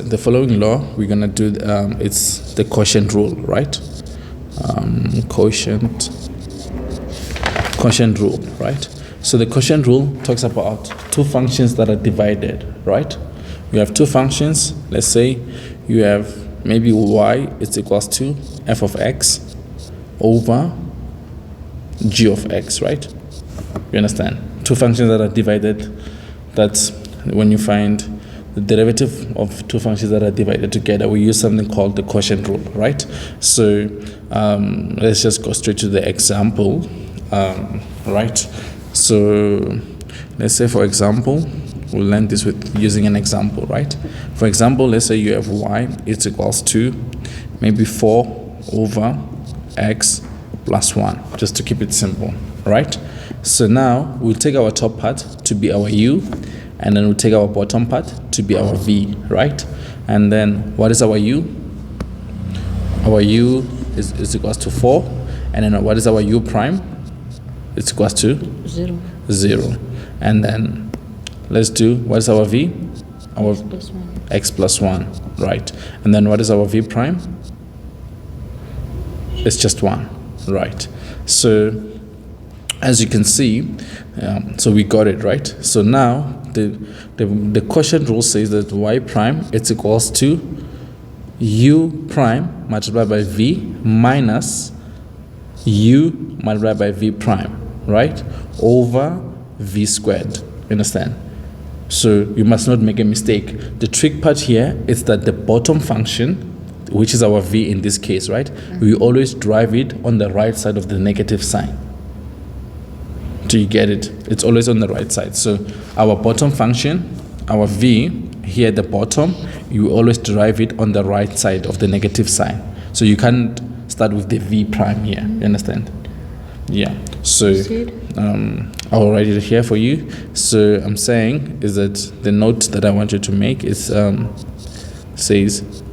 The following law we're gonna do it's the quotient rule, right? Quotient rule, right? So the quotient rule talks about two functions that are divided, right? You have two functions. Let's say you have maybe y is equals to f of x over g of x, right? You understand? Two functions that are divided. That's when you find the derivative of two functions that are divided together, we use something called the quotient rule, right? So let's just go straight to the example, right? So let's say, for example, we'll learn this with using an example, right? For example, let's say you have y is equals to maybe 4 over x plus 1, just to keep it simple, right? So now we'll take our top part to be our u, and then we'll take our bottom part to be our v, right? And then what is our u? Our u is equals to 4, and then what is our u prime? It's equals to 0. And then let's do, what is our v? Our x plus 1, right? And then what is our v prime? It's just 1, right? So as you can see, so we got it, right? So now the quotient rule says that y prime is equals to u prime multiplied by v minus u multiplied by v prime, right? Over v squared. You understand? So you must not make a mistake. The trick part here is that the bottom function, which is our v in this case, right? We always drive it on the right side of the negative sign. Do you get it? It's always on the right side. So our bottom function, our v here at the bottom, you always derive it on the right side of the negative sign. So you can't start with the v prime here. You understand? Yeah. So I'll write it here for you. So I'm saying is that the note that I want you to make is says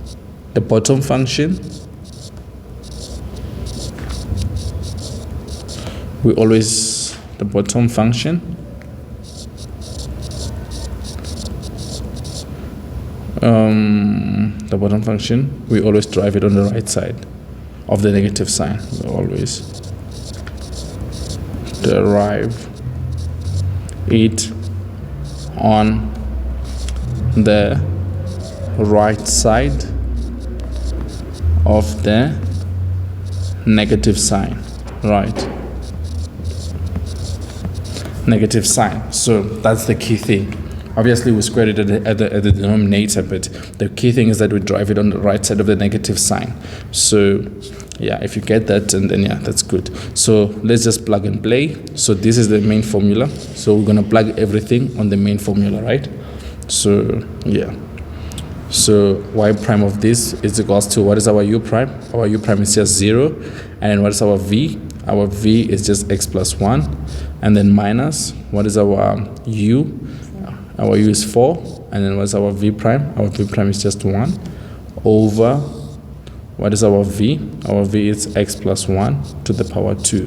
the bottom function, we always, the bottom function we always drive it on the right side of the negative sign. We always derive it on the right side of the negative sign, right? Negative sign. So that's the key thing. Obviously we squared it at the denominator, but the key thing is that we drive it on the right side of the negative sign. So yeah, if you get that, and then yeah, that's good. So let's just plug and play. So this is the main formula. So we're gonna plug everything on the main formula, right? So yeah. So y prime of this is equals to, what is our u prime? Our u prime is just 0. And then what is our v? Our v is just x plus 1. And then minus, what is our u? Our u is 4. And then what's our v prime? Our v prime is just 1 over, what is our v? Our v is x plus 1 to the power 2,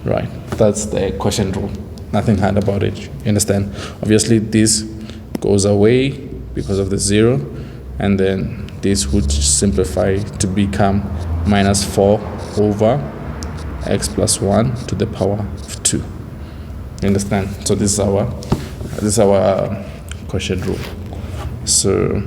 right? That's the quotient rule. Nothing hard about it. You understand? Obviously this goes away because of the 0, and then this would simplify to become minus 4 over x plus 1 to the power of 2. You understand? So this is our quotient rule. So